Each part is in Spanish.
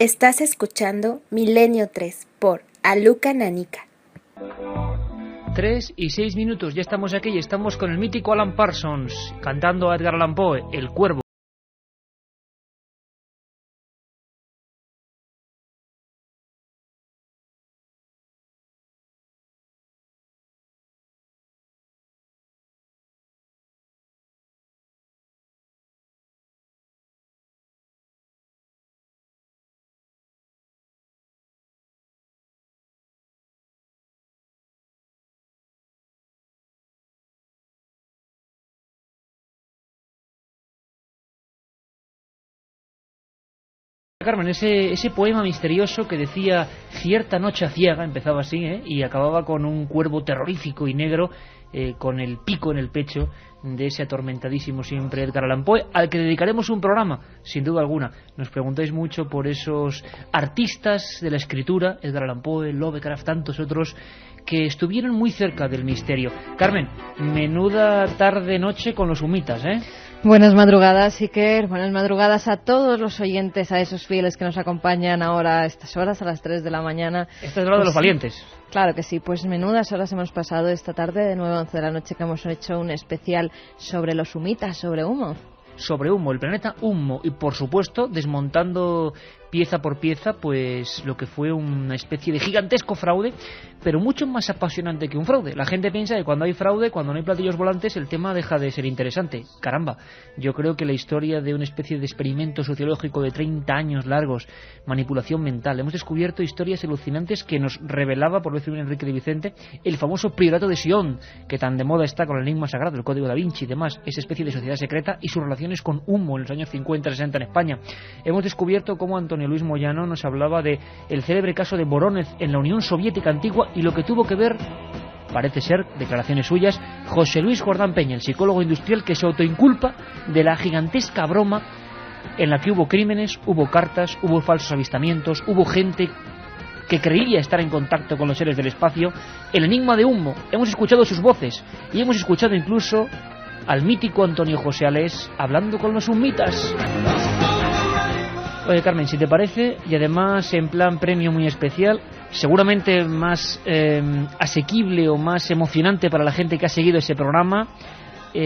Estás escuchando Milenio 3 por Aluka Nanica. 3 y 6 minutos, ya estamos aquí y estamos con el mítico Alan Parsons cantando a Edgar Allan Poe, El Cuervo. Carmen, ese poema misterioso que decía cierta noche ciega, empezaba así, y acababa con un cuervo terrorífico y negro, con el pico en el pecho de ese atormentadísimo siempre Edgar Allan Poe, al que dedicaremos un programa, sin duda alguna. Nos preguntáis mucho por esos artistas de la escritura, Edgar Allan Poe, Lovecraft, tantos otros, que estuvieron muy cerca del misterio. Carmen, menuda tarde-noche con los humitas, ¿eh? Buenas madrugadas, Iker. Buenas madrugadas a todos los oyentes, a esos fieles que nos acompañan ahora a estas horas, a las 3 de la mañana. Esta es la hora de los valientes. Claro que sí, pues menudas horas hemos pasado esta tarde, de 9 a 11 de la noche, que hemos hecho un especial sobre los humitas, sobre Humo. Sobre Humo, el planeta Humo, y por supuesto desmontando pieza por pieza pues lo que fue una especie de gigantesco fraude, pero mucho más apasionante que un fraude. La gente piensa que cuando hay fraude, cuando no hay platillos volantes, el tema deja de ser interesante. Caramba, yo creo que la historia de una especie de experimento sociológico de 30 años largos, manipulación mental, hemos descubierto historias alucinantes que nos revelaba, por decirlo en Enrique de Vicente, el famoso Priorato de Sion, que tan de moda está con el enigma sagrado, el Código da Vinci y demás, esa especie de sociedad secreta y sus relaciones con Humo en los años 50-60 en España. Hemos descubierto cómo Antonio Luis Moyano nos hablaba de el célebre caso de Vorónezh en la Unión Soviética antigua y lo que tuvo que ver, parece ser, declaraciones suyas, José Luis Jordán Peña, el psicólogo industrial que se autoinculpa de la gigantesca broma en la que hubo crímenes, hubo cartas, hubo falsos avistamientos, hubo gente que creía estar en contacto con los seres del espacio. El enigma de Humo, hemos escuchado sus voces y hemos escuchado incluso al mítico Antonio José Alés hablando con los humitas. Oye, Carmen, si te parece, y además en plan premio muy especial, seguramente más asequible o más emocionante para la gente que ha seguido ese programa,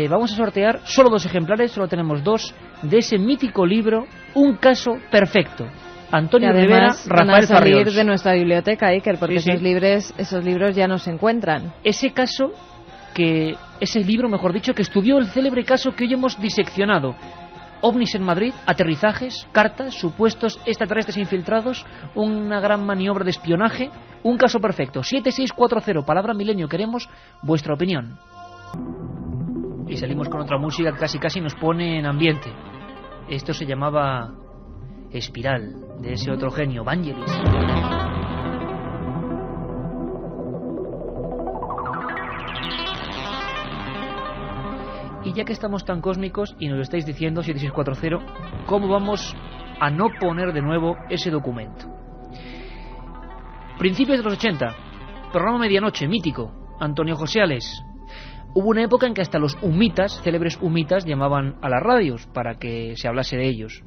vamos a sortear solo 2 ejemplares, solo tenemos 2, de ese mítico libro, Un caso perfecto. Antonio Rivera, Rafael salir Farriós. De nuestra biblioteca, Iker, porque Sí, sí. Esos libros ya no se encuentran. Ese libro, mejor dicho, que estudió el célebre caso que hoy hemos diseccionado. OVNIs en Madrid, aterrizajes, cartas, supuestos extraterrestres infiltrados, una gran maniobra de espionaje, un caso perfecto. 7640, palabra milenio, queremos vuestra opinión. Y salimos con otra música que casi nos pone en ambiente. Esto se llamaba Espiral, de ese otro genio, Vangelis. Y ya que estamos tan cósmicos y nos lo estáis diciendo, 7640, ¿cómo vamos a no poner de nuevo ese documento? Principios de los 80, programa Medianoche, mítico, Antonio José Alés. Hubo una época en que hasta los humitas, célebres humitas, llamaban a las radios para que se hablase de ellos.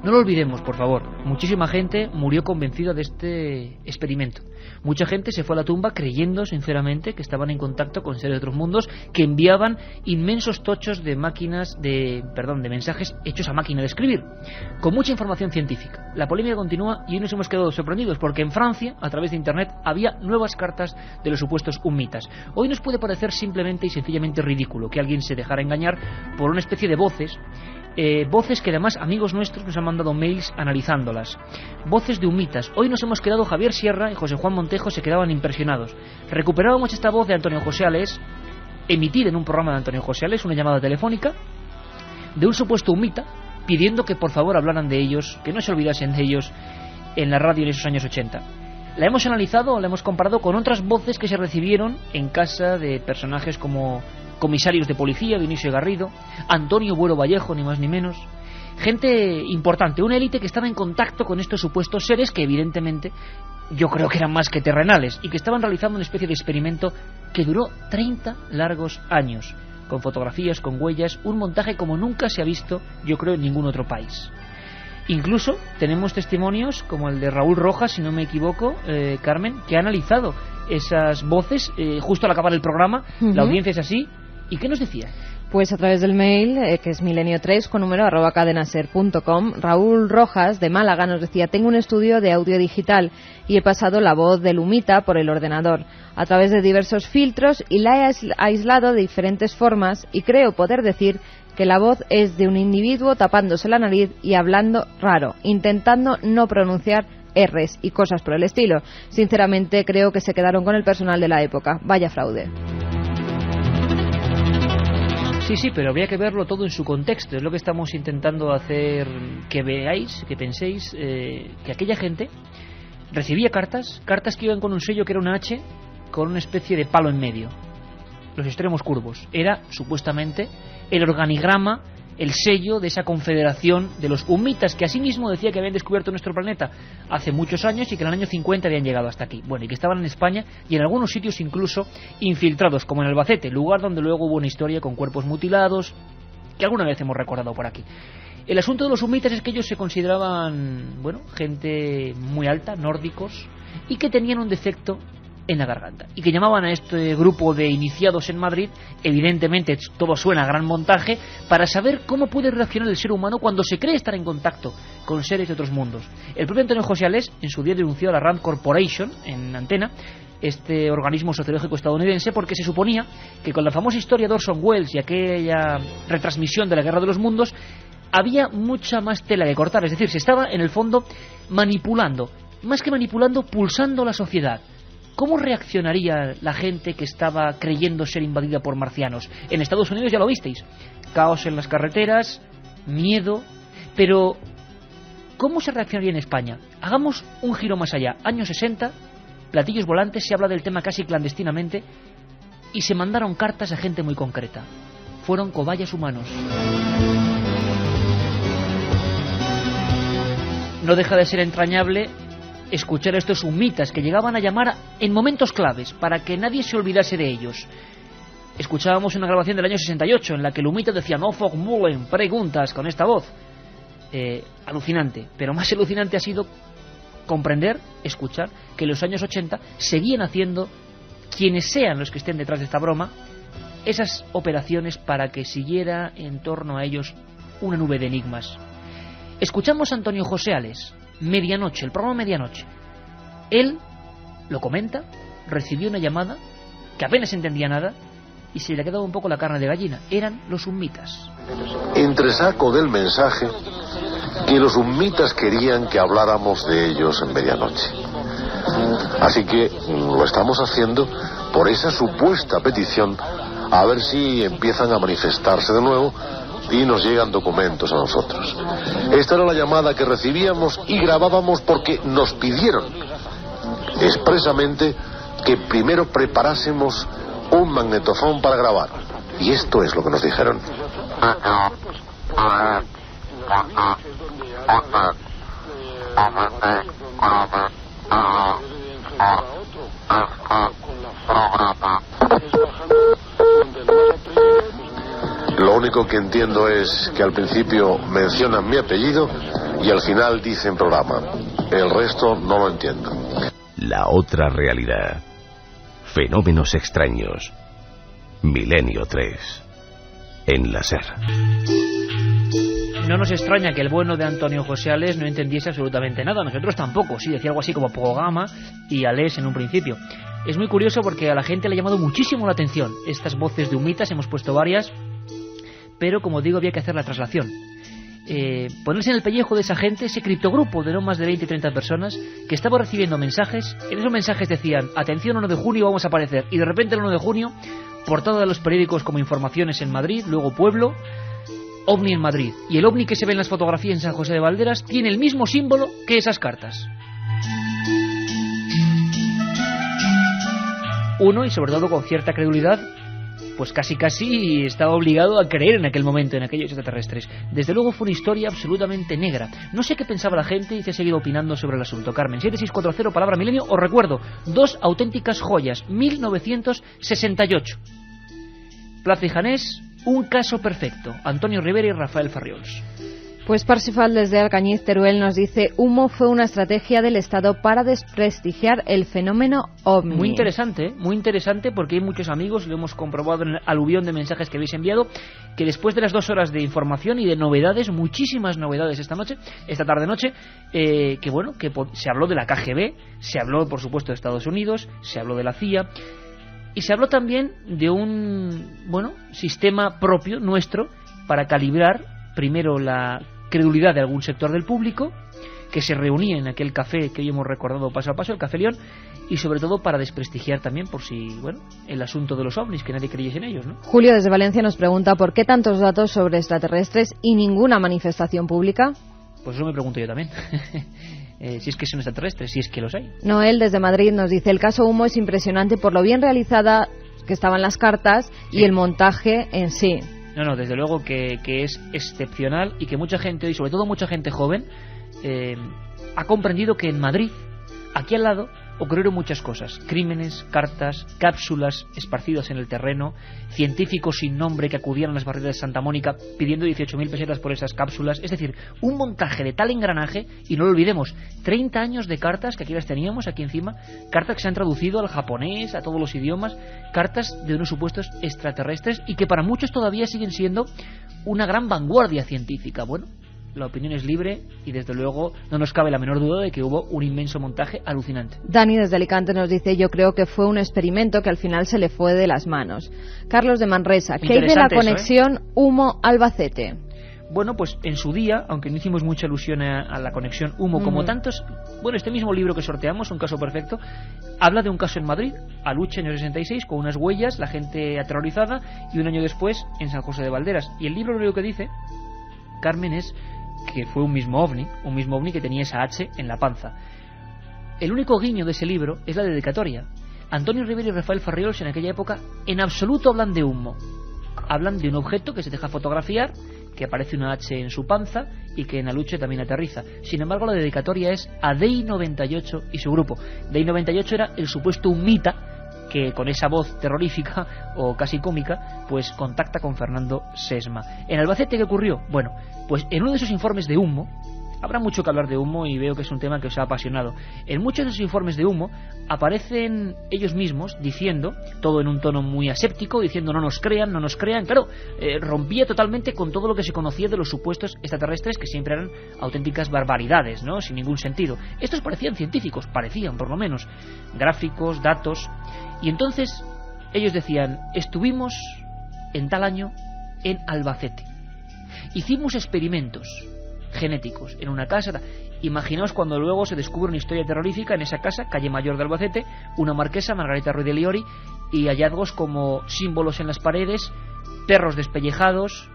No lo olvidemos, por favor. Muchísima gente murió convencida de este experimento. Mucha gente se fue a la tumba creyendo, sinceramente, que estaban en contacto con seres de otros mundos que enviaban inmensos tochos de mensajes hechos a máquina de escribir, con mucha información científica. La polémica continúa y hoy nos hemos quedado sorprendidos porque en Francia, a través de Internet, había nuevas cartas de los supuestos humitas. Hoy nos puede parecer simplemente y sencillamente ridículo que alguien se dejara engañar por una especie de voces que además amigos nuestros nos han mandado mails analizándolas. Voces de humitas. Hoy nos hemos quedado, Javier Sierra y José Juan Montejo se quedaban impresionados. Recuperábamos esta voz de Antonio José Alés, emitida en un programa de Antonio José Alés, una llamada telefónica, de un supuesto humita, pidiendo que por favor hablaran de ellos, que no se olvidasen de ellos en la radio en esos años 80. La hemos analizado, la hemos comparado con otras voces que se recibieron en casa de personajes como comisarios de policía, Dionisio Garrido, Antonio Buero Vallejo, ni más ni menos. Gente importante, una élite que estaba en contacto con estos supuestos seres que evidentemente yo creo que eran más que terrenales y que estaban realizando una especie de experimento que duró 30 largos años, con fotografías, con huellas, un montaje como nunca se ha visto, yo creo, en ningún otro país. Incluso tenemos testimonios como el de Raúl Rojas, si no me equivoco, Carmen, que ha analizado esas voces justo al acabar el programa. La audiencia es así. ¿Y qué nos decía? Pues a través del mail, que es milenio3 con número @cadenaser.com, Raúl Rojas de Málaga nos decía: tengo un estudio de audio digital y he pasado la voz del humita por el ordenador a través de diversos filtros y la he aislado de diferentes formas, y creo poder decir que la voz es de un individuo tapándose la nariz y hablando raro, intentando no pronunciar R's y cosas por el estilo. Sinceramente creo que se quedaron con el personal de la época. Vaya fraude. Sí, pero había que verlo todo en su contexto. Es lo que estamos intentando hacer que veáis, que penséis, que aquella gente recibía cartas que iban con un sello que era una H con una especie de palo en medio, los extremos curvos. Era supuestamente el organigrama, el sello de esa confederación de los humitas, que asimismo decía que habían descubierto nuestro planeta hace muchos años y que en el año 50 habían llegado hasta aquí. Bueno, y que estaban en España y en algunos sitios incluso infiltrados, como en Albacete, lugar donde luego hubo una historia con cuerpos mutilados que alguna vez hemos recordado por aquí. El asunto de los humitas es que ellos se consideraban, bueno, gente muy alta, nórdicos, y que tenían un defecto en la garganta, y que llamaban a este grupo de iniciados en Madrid, evidentemente todo suena a gran montaje, para saber cómo puede reaccionar el ser humano cuando se cree estar en contacto con seres de otros mundos. El propio Antonio José Alés en su día denunció a la Rand Corporation en Antena, este organismo sociológico estadounidense, porque se suponía que con la famosa historia de Orson Welles y aquella retransmisión de la Guerra de los Mundos había mucha más tela que cortar, es decir, se estaba en el fondo manipulando, más que manipulando, pulsando la sociedad. ¿Cómo reaccionaría la gente que estaba creyendo ser invadida por marcianos? En Estados Unidos ya lo visteis, caos en las carreteras, miedo, pero ¿cómo se reaccionaría en España? Hagamos un giro más allá, años 60, platillos volantes, se habla del tema casi clandestinamente, y se mandaron cartas a gente muy concreta. Fueron cobayas humanos. No deja de ser entrañable escuchar a estos humitas que llegaban a llamar en momentos claves para que nadie se olvidase de ellos. Escuchábamos una grabación del año 68 en la que el humita decía: no formulen preguntas, con esta voz. Alucinante, pero más alucinante ha sido comprender, escuchar que en los años 80 seguían haciendo, quienes sean los que estén detrás de esta broma, esas operaciones para que siguiera en torno a ellos una nube de enigmas. Escuchamos a Antonio José Alés, Medianoche, el programa Medianoche. Él lo comenta, recibió una llamada que apenas entendía nada y se le ha quedado un poco la carne de gallina. Eran los humitas. Entresaco del mensaje que los humitas querían que habláramos de ellos en Medianoche. Así que lo estamos haciendo por esa supuesta petición, a ver si empiezan a manifestarse de nuevo y nos llegan documentos a nosotros. Esta era la llamada que recibíamos y grabábamos porque nos pidieron expresamente que primero preparásemos un magnetofón para grabar. Y esto es lo que nos dijeron. Lo único que entiendo es que al principio mencionan mi apellido y al final dicen programa. El resto no lo entiendo. La otra realidad. Fenómenos extraños. Milenio 3. En la SER. No nos extraña que el bueno de Antonio José Alés no entendiese absolutamente nada. Nosotros tampoco. Sí, decía algo así como programa y Alés en un principio. Es muy curioso porque a la gente le ha llamado muchísimo la atención estas voces de humitas. Hemos puesto varias, pero como digo, había que hacer la traslación. Ponerse en el pellejo de esa gente, ese criptogrupo de no más de 20 y 30 personas que estaba recibiendo mensajes. En esos mensajes decían: atención, 1 de junio vamos a aparecer. Y de repente el 1 de junio, portada de los periódicos como Informaciones en Madrid, luego Pueblo, OVNI en Madrid. Y el OVNI que se ve en las fotografías en San José de Valderas tiene el mismo símbolo que esas cartas. Uno, y sobre todo con cierta credulidad, pues casi estaba obligado a creer en aquel momento en aquellos extraterrestres. Desde luego fue una historia absolutamente negra. No sé qué pensaba la gente y se ha seguido opinando sobre el asunto. Carmen, 7640, palabra milenio. Os recuerdo, 2 auténticas joyas, 1968. Plaza y Janés, un caso perfecto. Antonio Rivera y Rafael Farriols. Pues Parsifal desde Alcañiz, Teruel, nos dice: humo fue una estrategia del Estado para desprestigiar el fenómeno OVNI. Muy interesante, porque hay muchos amigos, lo hemos comprobado en el aluvión de mensajes que habéis enviado, que después de las 2 horas de información y de novedades, muchísimas novedades esta tarde-noche, que se habló de la KGB, se habló, por supuesto, de Estados Unidos, se habló de la CIA, y se habló también de un sistema propio nuestro para calibrar primero la credulidad de algún sector del público que se reunía en aquel café que hoy hemos recordado paso a paso, el Café León, y sobre todo para desprestigiar también el asunto de los ovnis, que nadie creyese en ellos, ¿no? Julio desde Valencia nos pregunta: ¿por qué tantos datos sobre extraterrestres y ninguna manifestación pública? Pues eso me pregunto yo también. Si es que son extraterrestres, si es que los hay. Noel desde Madrid nos dice: el caso Humo es impresionante por lo bien realizada que estaban las cartas y el montaje en sí. No, desde luego que es excepcional, y que mucha gente, y sobre todo mucha gente joven, ha comprendido que en Madrid, aquí al lado, ocurrieron muchas cosas: crímenes, cartas, cápsulas esparcidas en el terreno, científicos sin nombre que acudían a las barriadas de Santa Mónica pidiendo 18.000 pesetas por esas cápsulas. Es decir, un montaje de tal engranaje, y no lo olvidemos, 30 años de cartas, que aquí las teníamos aquí encima, cartas que se han traducido al japonés, a todos los idiomas, cartas de unos supuestos extraterrestres, y que para muchos todavía siguen siendo una gran vanguardia científica. Bueno, la opinión es libre, y desde luego no nos cabe la menor duda de que hubo un inmenso montaje alucinante. Dani desde Alicante nos dice: yo creo que fue un experimento que al final se le fue de las manos. Carlos de Manresa: ¿qué hay de la conexión Humo-Albacete? Bueno, pues en su día, aunque no hicimos mucha alusión a la conexión Humo, como tantos, este mismo libro que sorteamos, Un caso perfecto, habla de un caso en Madrid, Aluche, en el 66, con unas huellas, la gente aterrorizada, y un año después en San José de Valderas. Y el libro lo único que dice, Carmen, es que fue un mismo ovni que tenía esa H en la panza. El único guiño de ese libro es la dedicatoria. Antonio Rivera y Rafael Farriols en aquella época en absoluto hablan de humo. Hablan de un objeto que se deja fotografiar, que aparece una H en su panza y que en Aluche también aterriza. Sin embargo, la dedicatoria es a Dei 98 y su grupo. Dei 98 era el supuesto humita que con esa voz terrorífica o casi cómica pues contacta con Fernando Sesma. ¿En Albacete qué ocurrió? Bueno, pues en uno de esos informes de Humo, habrá mucho que hablar de Humo y veo que es un tema que os ha apasionado. En muchos de esos informes de Humo aparecen ellos mismos diciendo, todo en un tono muy aséptico, diciendo no nos crean. Claro, rompía totalmente con todo lo que se conocía de los supuestos extraterrestres, que siempre eran auténticas barbaridades, ¿no? Sin ningún sentido. Estos parecían científicos, por lo menos, gráficos, datos. Y entonces ellos decían: estuvimos en tal año en Albacete, hicimos experimentos genéticos en una casa. Imaginaos cuando luego se descubre una historia terrorífica en esa casa, calle Mayor de Albacete, una marquesa, Margarita Ruiz de Liori, y hallazgos como símbolos en las paredes, perros despellejados,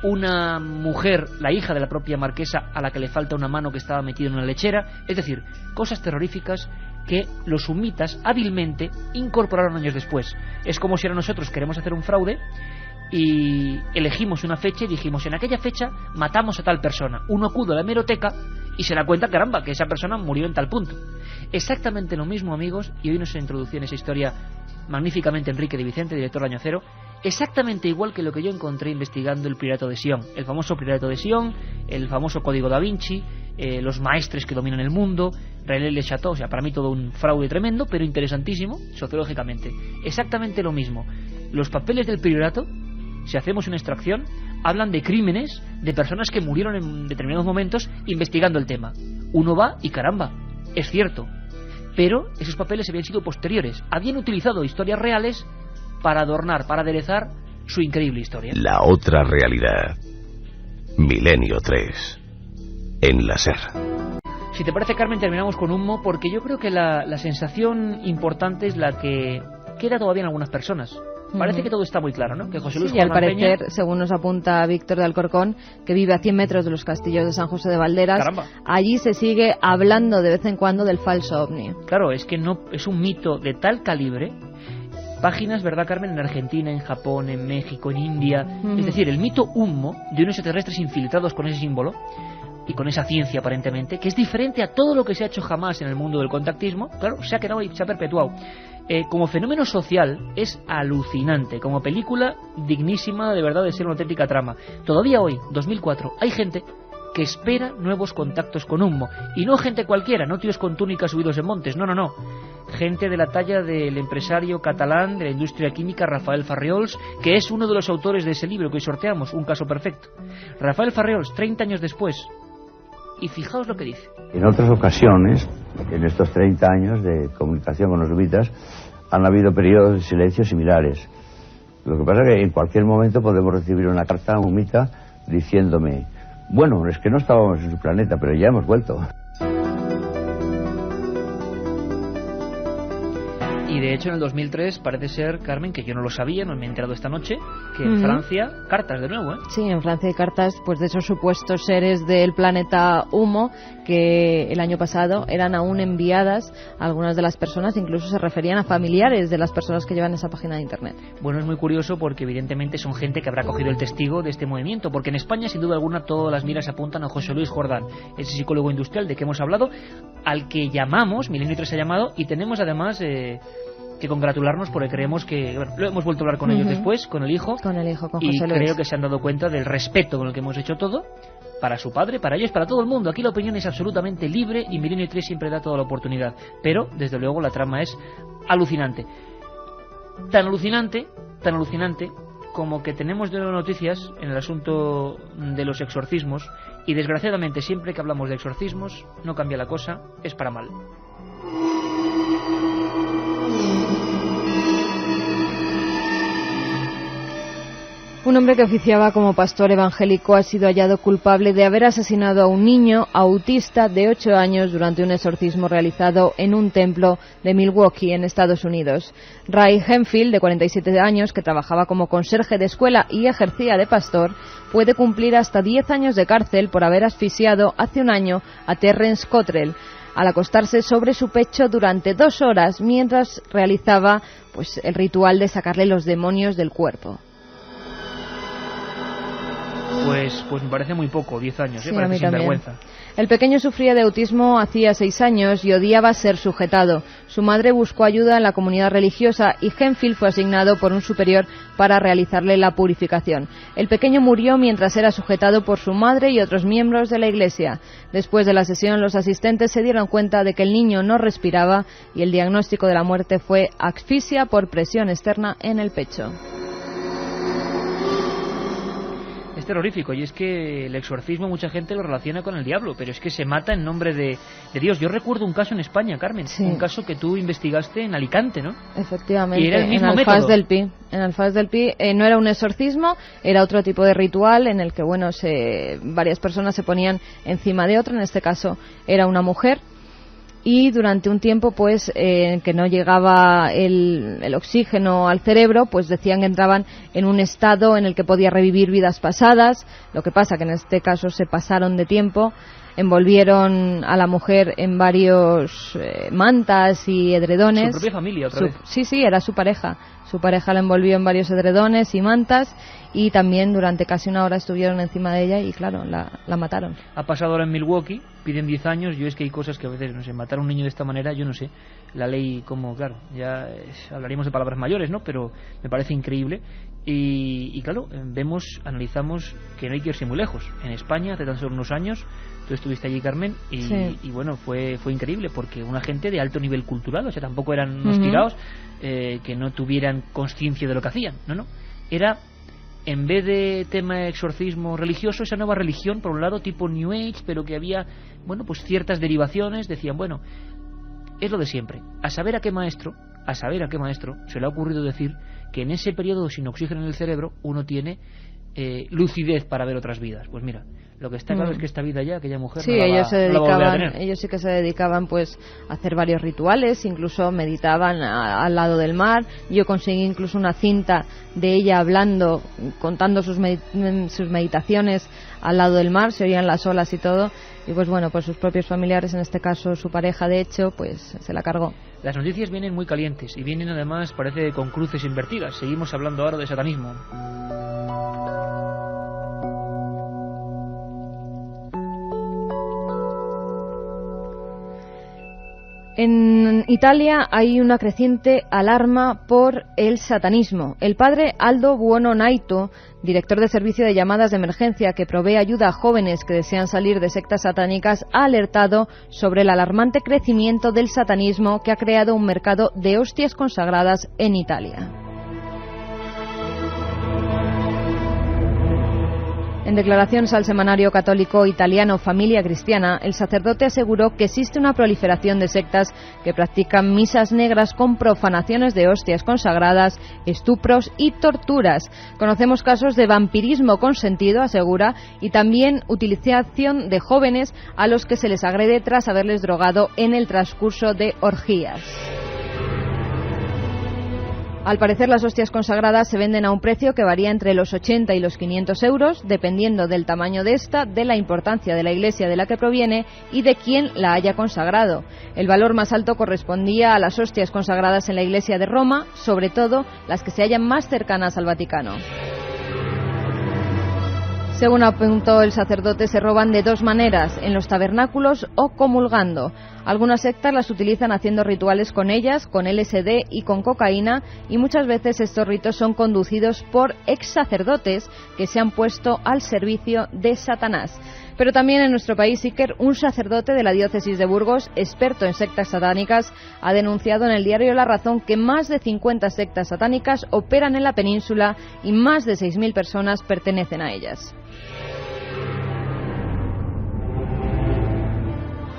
una mujer, la hija de la propia marquesa, a la que le falta una mano, que estaba metida en una lechera. Es decir, cosas terroríficas que los humitas hábilmente incorporaron años después. Es como si ahora nosotros queremos hacer un fraude y elegimos una fecha y dijimos: en aquella fecha matamos a tal persona. Uno acude a la hemeroteca y se da cuenta, caramba, que esa persona murió en tal punto. Exactamente lo mismo, amigos, y hoy nos introdució en esa historia magníficamente Enrique de Vicente, director de Año Cero. Exactamente igual que lo que yo encontré investigando el Priorato de Sion, el famoso Priorato de Sion, el famoso Código Da Vinci, los maestres que dominan el mundo, René Le Chateau. O sea, para mí todo un fraude tremendo, pero interesantísimo sociológicamente. Exactamente lo mismo. Los papeles del Priorato, si hacemos una extracción, hablan de crímenes de personas que murieron en determinados momentos investigando el tema. Uno va y caramba, es cierto, pero esos papeles habían sido posteriores, habían utilizado historias reales para adornar, para aderezar su increíble historia. La otra realidad. Milenio 3. En la SER. Si te parece, Carmen, terminamos con Humo, porque yo creo que la sensación importante es la que queda todavía en algunas personas. Parece que todo está muy claro, ¿no? Que José Luis y al parecer, Peña, según nos apunta Víctor de Alcorcón, que vive a 100 metros de los castillos de San José de Valderas, caramba, allí se sigue hablando de vez en cuando del falso ovni. Claro, es que no es un mito de tal calibre. Páginas, ¿verdad, Carmen?, en Argentina, en Japón, en México, en India. Es decir, el mito Humo, de unos extraterrestres infiltrados con ese símbolo y con esa ciencia aparentemente, que es diferente a todo lo que se ha hecho jamás en el mundo del contactismo. Claro, se ha quedado y se ha perpetuado. Como fenómeno social es alucinante, como película dignísima de verdad de ser una auténtica trama. Todavía hoy, 2004, hay gente que espera nuevos contactos con Humo. Y no gente cualquiera, no tíos con túnicas subidos en montes, no. Gente de la talla del empresario catalán de la industria química Rafael Farriols, que es uno de los autores de ese libro que hoy sorteamos, Un caso perfecto. Rafael Farriols, 30 años después. Y fijaos lo que dice. En otras ocasiones, en estos 30 años de comunicación con los humitas, han habido periodos de silencio similares. Lo que pasa es que en cualquier momento podemos recibir una carta a un humita diciéndome: bueno, es que no estábamos en su planeta, pero ya hemos vuelto. Y de hecho en el 2003 parece ser, Carmen, que yo no lo sabía, no me he enterado esta noche, que en Francia, cartas de nuevo, ¿eh? Sí, en Francia hay cartas pues de esos supuestos seres del planeta Humo que el año pasado eran aún enviadas a algunas de las personas, incluso se referían a familiares de las personas que llevan esa página de internet. Bueno, es muy curioso porque evidentemente son gente que habrá cogido el testigo de este movimiento, porque en España sin duda alguna todas las miras apuntan a José Luis Jordán, ese psicólogo industrial de que hemos hablado, al que llamamos, Milenio 3 ha llamado, y tenemos además que congratularnos porque creemos que, bueno, lo hemos vuelto a hablar con ellos después, con el hijo, con José y Luis. Creo que se han dado cuenta del respeto con el que hemos hecho todo, para su padre, para ellos, para todo el mundo. Aquí la opinión es absolutamente libre y Milenio 3 siempre da toda la oportunidad, pero desde luego la trama es alucinante, tan alucinante como que tenemos de nuevo noticias en el asunto de los exorcismos, y desgraciadamente siempre que hablamos de exorcismos no cambia la cosa, es para mal. Un hombre que oficiaba como pastor evangélico ha sido hallado culpable de haber asesinado a un niño autista de 8 años durante un exorcismo realizado en un templo de Milwaukee, en Estados Unidos. Ray Henfield, de 47 años, que trabajaba como conserje de escuela y ejercía de pastor, puede cumplir hasta 10 años de cárcel por haber asfixiado hace un año a Terrence Cottrell al acostarse sobre su pecho durante 2 horas mientras realizaba pues el ritual de sacarle los demonios del cuerpo. Pues me parece muy poco, 10 años, sí, parece sinvergüenza. El pequeño sufría de autismo hacía 6 años y odiaba ser sujetado. Su madre buscó ayuda en la comunidad religiosa y Henfield fue asignado por un superior para realizarle la purificación. El pequeño murió mientras era sujetado por su madre y otros miembros de la iglesia. Después de la sesión, los asistentes se dieron cuenta de que el niño no respiraba y el diagnóstico de la muerte fue asfixia por presión externa en el pecho. Es terrorífico, y es que el exorcismo mucha gente lo relaciona con el diablo, pero es que se mata en nombre de Dios. Yo recuerdo un caso en España, Carmen, sí. Un caso que tú investigaste en Alicante, ¿no? Efectivamente, y era el mismo en método. Alfaz del Pi. En Alfaz del Pi no era un exorcismo, era otro tipo de ritual en el que varias personas se ponían encima de otra, en este caso era una mujer. Y durante un tiempo que no llegaba el oxígeno al cerebro, pues decían que entraban en un estado en el que podía revivir vidas pasadas. Lo que pasa que en este caso se pasaron de tiempo, envolvieron a la mujer en varios mantas y edredones. Su propia familia otra vez. Sí, era su pareja. Su pareja la envolvió en varios edredones y mantas, y también durante casi 1 hora estuvieron encima de ella y claro, la mataron. Ha pasado ahora en Milwaukee, piden 10 años. Yo es que hay cosas que a veces, no sé, matar a un niño de esta manera, yo no sé, la ley como, claro, ya hablaríamos de palabras mayores, ¿no? Pero me parece increíble y claro, analizamos que no hay que irse muy lejos. En España, hace tan solo unos años, tú estuviste allí, Carmen, y bueno, fue increíble porque una gente de alto nivel cultural, o sea, tampoco eran unos tirados que no tuvieran conciencia de lo que hacían, no, era, en vez de tema exorcismo religioso, esa nueva religión, por un lado, tipo New Age, pero que había, bueno, pues ciertas derivaciones. Decían, bueno, es lo de siempre. A saber a qué maestro se le ha ocurrido decir que en ese periodo sin oxígeno en el cerebro uno tiene lucidez para ver otras vidas. Pues mira, lo que está claro es que esta vida ya, aquella mujer, sí, no la va a volver a tener. Ellos sí que se dedicaban pues a hacer varios rituales, incluso meditaban al lado del mar. Yo conseguí incluso una cinta de ella hablando, contando sus meditaciones al lado del mar, se oían las olas y todo, y pues bueno, pues sus propios familiares, en este caso su pareja de hecho, pues se la cargó. Las noticias vienen muy calientes y vienen además, parece, con cruces invertidas. Seguimos hablando ahora de satanismo. En Italia hay una creciente alarma por el satanismo. El padre Aldo Buononaito, director de servicio de llamadas de emergencia que provee ayuda a jóvenes que desean salir de sectas satánicas, ha alertado sobre el alarmante crecimiento del satanismo que ha creado un mercado de hostias consagradas en Italia. En declaraciones al semanario católico italiano Familia Cristiana, el sacerdote aseguró que existe una proliferación de sectas que practican misas negras con profanaciones de hostias consagradas, estupros y torturas. Conocemos casos de vampirismo consentido, asegura, y también utilización de jóvenes a los que se les agrede tras haberles drogado en el transcurso de orgías. Al parecer, las hostias consagradas se venden a un precio que varía entre los 80 y los 500 euros, dependiendo del tamaño de esta, de la importancia de la iglesia de la que proviene y de quién la haya consagrado. El valor más alto correspondía a las hostias consagradas en la iglesia de Roma, sobre todo las que se hallan más cercanas al Vaticano. Según apuntó el sacerdote, se roban de dos maneras, en los tabernáculos o comulgando. Algunas sectas las utilizan haciendo rituales con ellas, con LSD y con cocaína, y muchas veces estos ritos son conducidos por ex sacerdotes que se han puesto al servicio de Satanás. Pero también en nuestro país, Iker, un sacerdote de la diócesis de Burgos, experto en sectas satánicas, ha denunciado en el diario La Razón que más de 50 sectas satánicas operan en la península y más de 6.000 personas pertenecen a ellas.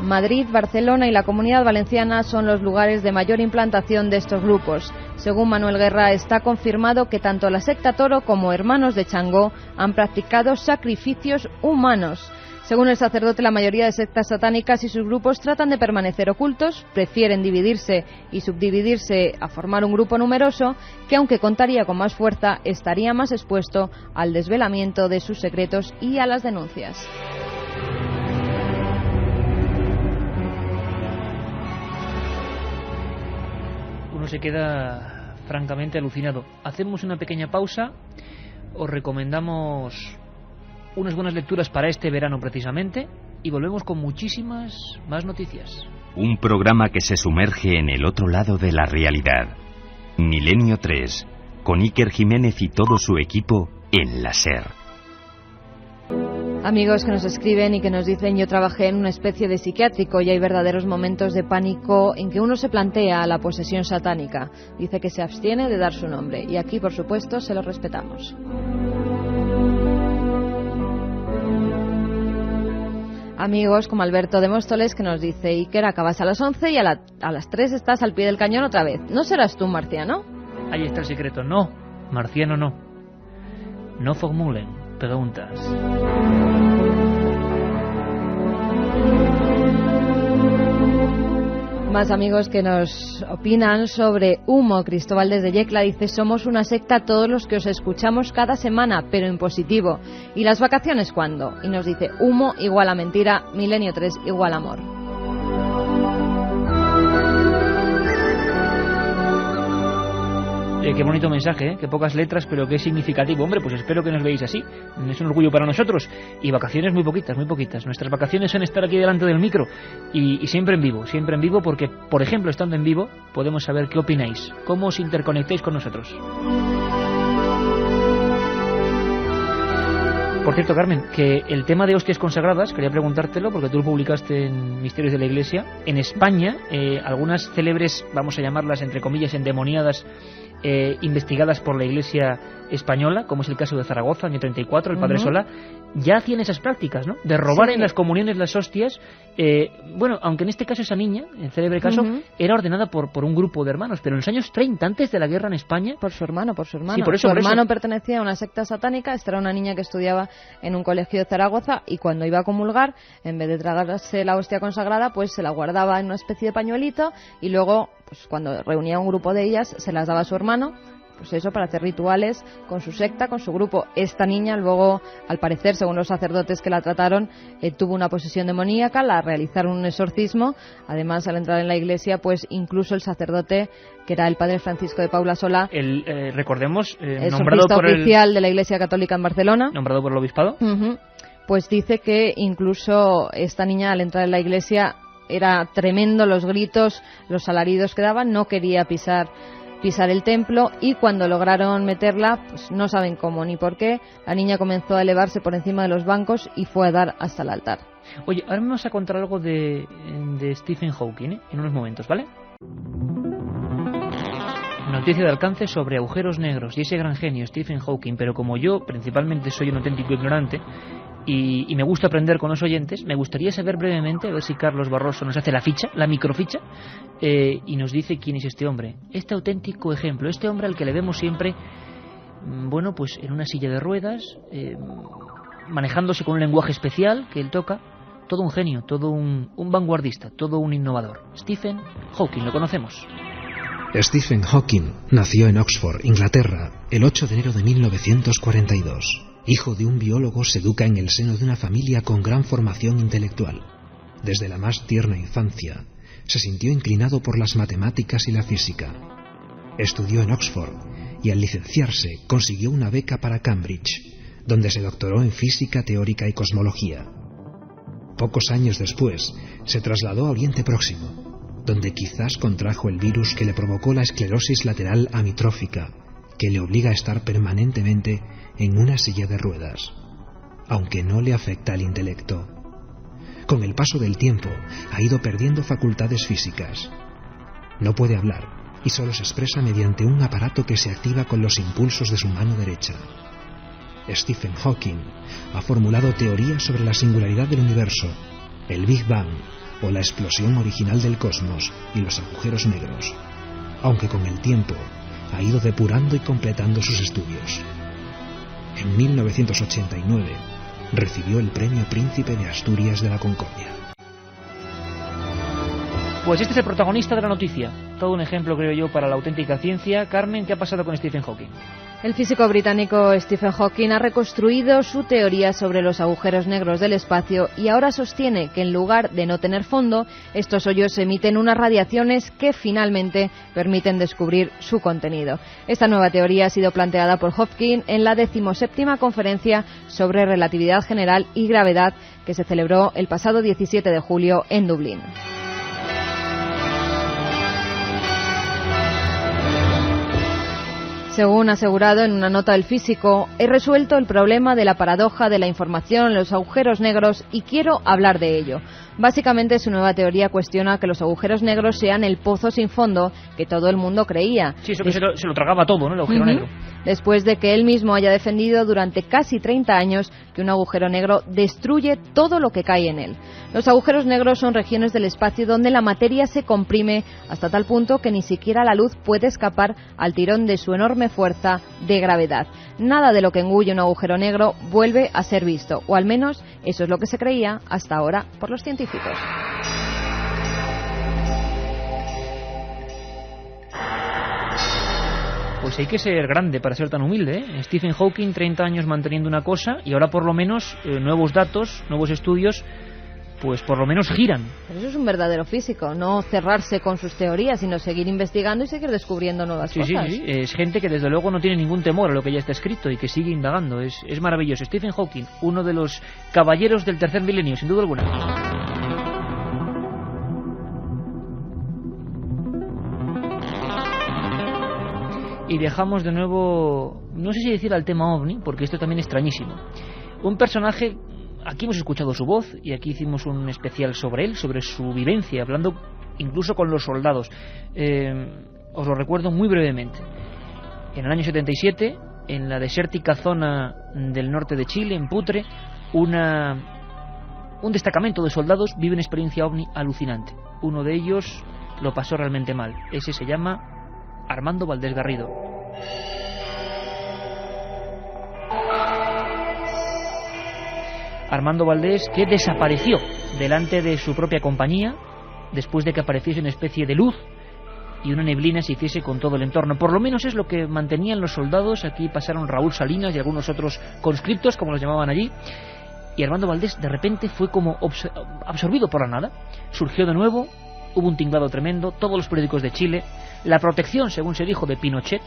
Madrid, Barcelona y la Comunidad Valenciana son los lugares de mayor implantación de estos grupos. Según Manuel Guerra, está confirmado que tanto la secta Toro como Hermanos de Changó han practicado sacrificios humanos. Según el sacerdote, la mayoría de sectas satánicas y sus grupos tratan de permanecer ocultos, prefieren dividirse y subdividirse a formar un grupo numeroso que, aunque contaría con más fuerza, estaría más expuesto al desvelamiento de sus secretos y a las denuncias. Uno se queda francamente alucinado. Hacemos una pequeña pausa, os recomendamos unas buenas lecturas para este verano precisamente y volvemos con muchísimas más noticias. Un programa que se sumerge en el otro lado de la realidad. Milenio 3, con Iker Jiménez y todo su equipo en la SER. Amigos que nos escriben y que nos dicen: yo trabajé en una especie de psiquiátrico y hay verdaderos momentos de pánico en que uno se plantea la posesión satánica. Dice que se abstiene de dar su nombre y aquí, por supuesto, se lo respetamos. Amigos como Alberto de Móstoles que nos dice: Iker, acabas a las 11 y a las 3 estás al pie del cañón otra vez. ¿No serás tú un marciano? Ahí está el secreto. No, marciano no. No formulen preguntas. Más amigos que nos opinan sobre Humo. Cristóbal desde Yecla dice: somos una secta todos los que os escuchamos cada semana, pero en positivo. ¿Y las vacaciones cuándo? Y nos dice: Humo igual a mentira, Milenio 3 igual a amor. Qué bonito mensaje, qué pocas letras, pero qué significativo. Hombre, pues espero que nos veáis así. Es un orgullo para nosotros. Y vacaciones muy poquitas, muy poquitas. Nuestras vacaciones son estar aquí delante del micro y siempre en vivo, porque, por ejemplo, estando en vivo, podemos saber qué opináis, cómo os interconectáis con nosotros. Por cierto, Carmen, que el tema de hostias consagradas, quería preguntártelo porque tú lo publicaste en Misterios de la Iglesia. En España, algunas célebres, vamos a llamarlas entre comillas endemoniadas, investigadas por la Iglesia española, como es el caso de Zaragoza, año 34, el Padre Solá, ya hacían esas prácticas, ¿no? De robar en las comuniones las hostias. Bueno, aunque en este caso esa niña, el célebre caso, era ordenada por un grupo de hermanos, pero en los años 30, antes de la guerra en España... Por su hermano. Sí, por eso, su hermano pertenecía a una secta satánica. Esta era una niña que estudiaba en un colegio de Zaragoza y cuando iba a comulgar, en vez de tragarse la hostia consagrada, pues se la guardaba en una especie de pañuelito y luego, pues cuando reunía un grupo de ellas, se las daba a su hermano, pues eso, para hacer rituales con su secta, con su grupo. Esta niña luego, al parecer, según los sacerdotes que la trataron, tuvo una posesión demoníaca, la realizaron un exorcismo. Además, al entrar en la iglesia, pues incluso el sacerdote, que era el padre Francisco de Paula Solá, recordemos, es nombrado por oficial de la Iglesia Católica en Barcelona, nombrado por el obispado, pues dice que incluso esta niña, al entrar en la iglesia, Era tremendo los gritos, los alaridos que daban, no quería pisar el templo, y cuando lograron meterla, pues no saben cómo ni por qué, la niña comenzó a elevarse por encima de los bancos y fue a dar hasta el altar. Oye, ahora me vas a contar algo de Stephen Hawking, en unos momentos, ¿vale? Noticia de alcance sobre agujeros negros y ese gran genio Stephen Hawking, pero como yo principalmente soy un auténtico ignorante y me gusta aprender con los oyentes, me gustaría saber brevemente, a ver si Carlos Barroso nos hace la ficha, la microficha, y nos dice quién es este hombre, este auténtico ejemplo, este hombre al que le vemos siempre, bueno, pues en una silla de ruedas, manejándose con un lenguaje especial que él toca, todo un genio, todo un vanguardista, todo un innovador. Stephen Hawking, lo conocemos. Stephen Hawking nació en Oxford, Inglaterra, el 8 de enero de 1942. Hijo de un biólogo, se educa en el seno de una familia con gran formación intelectual. Desde la más tierna infancia, se sintió inclinado por las matemáticas y la física. Estudió en Oxford y al licenciarse consiguió una beca para Cambridge, donde se doctoró en física teórica y cosmología. Pocos años después, se trasladó a Oriente Próximo, donde quizás contrajo el virus que le provocó la esclerosis lateral amitrófica, que le obliga a estar permanentemente en una silla de ruedas, aunque no le afecta el intelecto. Con el paso del tiempo, ha ido perdiendo facultades físicas. No puede hablar y solo se expresa mediante un aparato que se activa con los impulsos de su mano derecha. Stephen Hawking ha formulado teorías sobre la singularidad del universo, el Big Bang o la explosión original del cosmos y los agujeros negros, aunque con el tiempo ha ido depurando y completando sus estudios. En 1989 recibió el Premio Príncipe de Asturias de la Concordia. Pues este es el protagonista de la noticia. Todo un ejemplo, creo yo, para la auténtica ciencia. Carmen, ¿qué ha pasado con Stephen Hawking? El físico británico Stephen Hawking ha reconstruido su teoría sobre los agujeros negros del espacio y ahora sostiene que en lugar de no tener fondo, estos hoyos emiten unas radiaciones que finalmente permiten descubrir su contenido. Esta nueva teoría ha sido planteada por Hawking en la 17ª conferencia sobre relatividad general y gravedad que se celebró el pasado 17 de julio en Dublín. Según ha asegurado en una nota el físico, he resuelto el problema de la paradoja de la información en los agujeros negros y quiero hablar de ello. Básicamente, su nueva teoría cuestiona que los agujeros negros sean el pozo sin fondo que todo el mundo creía. Sí, eso que se lo tragaba todo, ¿no? El agujero negro. Después de que él mismo haya defendido durante casi 30 años que un agujero negro destruye todo lo que cae en él. Los agujeros negros son regiones del espacio donde la materia se comprime hasta tal punto que ni siquiera la luz puede escapar al tirón de su enorme fuerza de gravedad. Nada de lo que engulle un agujero negro vuelve a ser visto, o al menos eso es lo que se creía hasta ahora por los científicos. Pues hay que ser grande para ser tan humilde, ¿eh? Stephen Hawking, 30 años manteniendo una cosa y ahora por lo menos nuevos datos, nuevos estudios, pues por lo menos giran. Pero eso es un verdadero físico, no cerrarse con sus teorías, sino seguir investigando y seguir descubriendo nuevas cosas. Sí, es gente que desde luego no tiene ningún temor a lo que ya está escrito y que sigue indagando, es maravilloso. Stephen Hawking, uno de los caballeros del tercer milenio, sin duda alguna. Y dejamos de nuevo, no sé si decir al tema OVNI, porque esto también es extrañísimo. Un personaje, aquí hemos escuchado su voz y aquí hicimos un especial sobre él, sobre su vivencia, hablando incluso con los soldados. Os lo recuerdo muy brevemente. En el año 77, en la desértica zona del norte de Chile, en Putre, un destacamento de soldados vive una experiencia OVNI alucinante. Uno de ellos lo pasó realmente mal. Ese se llama Armando Valdés Garrido. Armando Valdés, que desapareció delante de su propia compañía después de que apareciese una especie de luz y una neblina se hiciese con todo el entorno. Por lo menos es lo que mantenían los soldados. Aquí pasaron Raúl Salinas y algunos otros conscriptos, como los llamaban allí. Y Armando Valdés de repente fue como absorbido por la nada. Surgió de nuevo, hubo un tinglado tremendo, todos los periódicos de Chile, la protección, según se dijo, de Pinochet,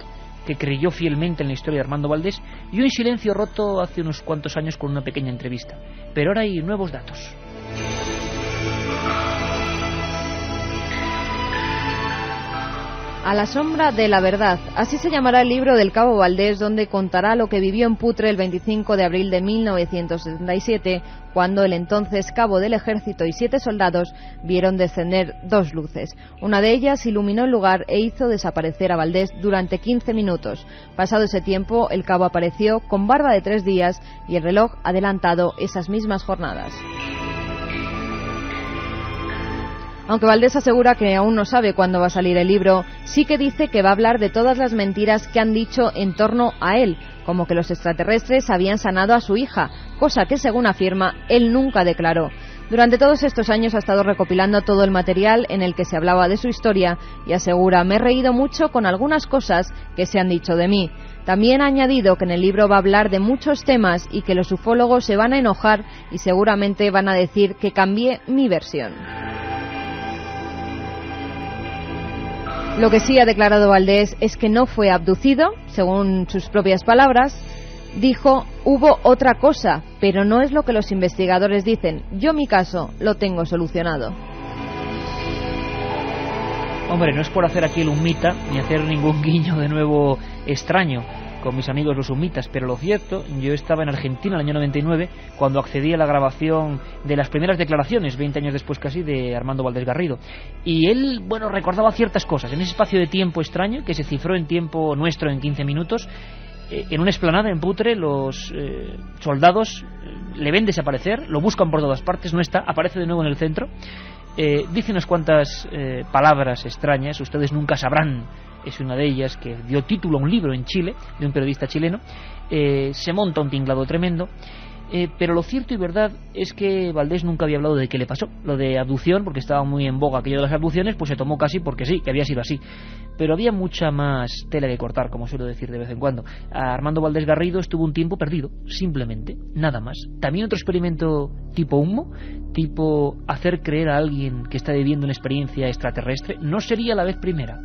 que creyó fielmente en la historia de Armando Valdés, y un silencio roto hace unos cuantos años con una pequeña entrevista. Pero ahora hay nuevos datos. A la sombra de la verdad, así se llamará el libro del Cabo Valdés, donde contará lo que vivió en Putre el 25 de abril de 1977, cuando el entonces cabo del ejército y 7 soldados vieron descender 2 luces. Una de ellas iluminó el lugar e hizo desaparecer a Valdés durante 15 minutos. Pasado ese tiempo, el cabo apareció con barba de 3 días y el reloj adelantado esas mismas jornadas. Aunque Valdés asegura que aún no sabe cuándo va a salir el libro, sí que dice que va a hablar de todas las mentiras que han dicho en torno a él, como que los extraterrestres habían sanado a su hija, cosa que, según afirma, él nunca declaró. Durante todos estos años ha estado recopilando todo el material en el que se hablaba de su historia y asegura: me he reído mucho con algunas cosas que se han dicho de mí. También ha añadido que en el libro va a hablar de muchos temas y que los ufólogos se van a enojar y seguramente van a decir que cambié mi versión. Lo que sí ha declarado Valdés es que no fue abducido, según sus propias palabras. Dijo: hubo otra cosa, pero no es lo que los investigadores dicen. Yo mi caso lo tengo solucionado. Hombre, no es por hacer aquí el humita ni hacer ningún guiño de nuevo extraño con mis amigos los humitas, pero lo cierto, yo estaba en Argentina en el año 99 cuando accedí a la grabación de las primeras declaraciones, 20 años después casi, de Armando Valdés Garrido, y él, bueno, recordaba ciertas cosas en ese espacio de tiempo extraño que se cifró en tiempo nuestro en 15 minutos. En una explanada en Putre, los soldados le ven desaparecer, lo buscan por todas partes, no está, aparece de nuevo en el centro, dice unas cuantas palabras extrañas, ustedes nunca sabrán, es una de ellas, que dio título a un libro en Chile, de un periodista chileno. Se monta un tinglado tremendo, pero lo cierto y verdad es que Valdés nunca había hablado de qué le pasó. Lo de abducción, porque estaba muy en boga aquello de las abducciones, pues se tomó casi porque sí, que había sido así. Pero había mucha más tela que cortar, como suelo decir de vez en cuando. Armando Valdés Garrido estuvo un tiempo perdido, simplemente, nada más. También otro experimento tipo humo, tipo hacer creer a alguien que está viviendo una experiencia extraterrestre, no sería la vez primera.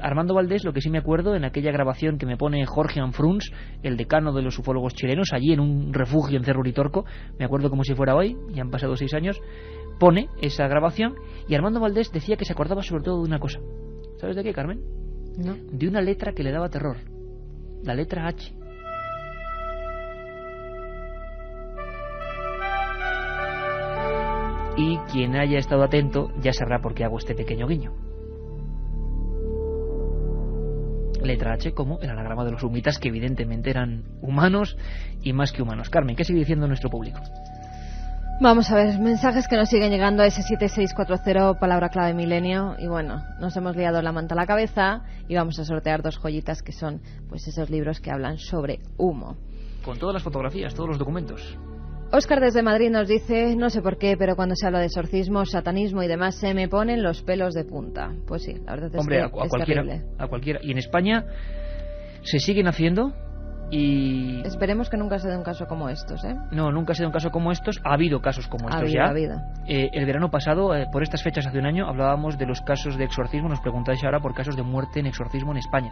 Armando Valdés, lo que sí me acuerdo, en aquella grabación que me pone Jorge Anfruns, el decano de los ufólogos chilenos, allí en un refugio en Cerro Uritorco, me acuerdo como si fuera hoy, ya han pasado 6 años, pone esa grabación, y Armando Valdés decía que se acordaba sobre todo de una cosa. ¿Sabes de qué, Carmen? No. De una letra que le daba terror, la letra H. Y quien haya estado atento ya sabrá por qué hago este pequeño guiño. Letra H como el anagrama de los humitas, que evidentemente eran humanos y más que humanos. Carmen, ¿qué sigue diciendo nuestro público? Vamos a ver, mensajes que nos siguen llegando a ese 7640, palabra clave milenio. Y bueno, nos hemos liado la manta a la cabeza y vamos a sortear 2 joyitas que son pues esos libros que hablan sobre humo. Con todas las fotografías, todos los documentos. Óscar desde Madrid nos dice: no sé por qué, pero cuando se habla de exorcismo, satanismo y demás se me ponen los pelos de punta. Pues sí, la verdad es que es terrible. A cualquiera. Y en España se siguen haciendo y... Esperemos que nunca se dé un caso como estos, ¿eh? No, nunca se dé un caso como estos. Ha habido casos como estos ya. Ha habido. El verano pasado, por estas fechas hace un año, hablábamos de los casos de exorcismo. Nos preguntáis ahora por casos de muerte en exorcismo en España.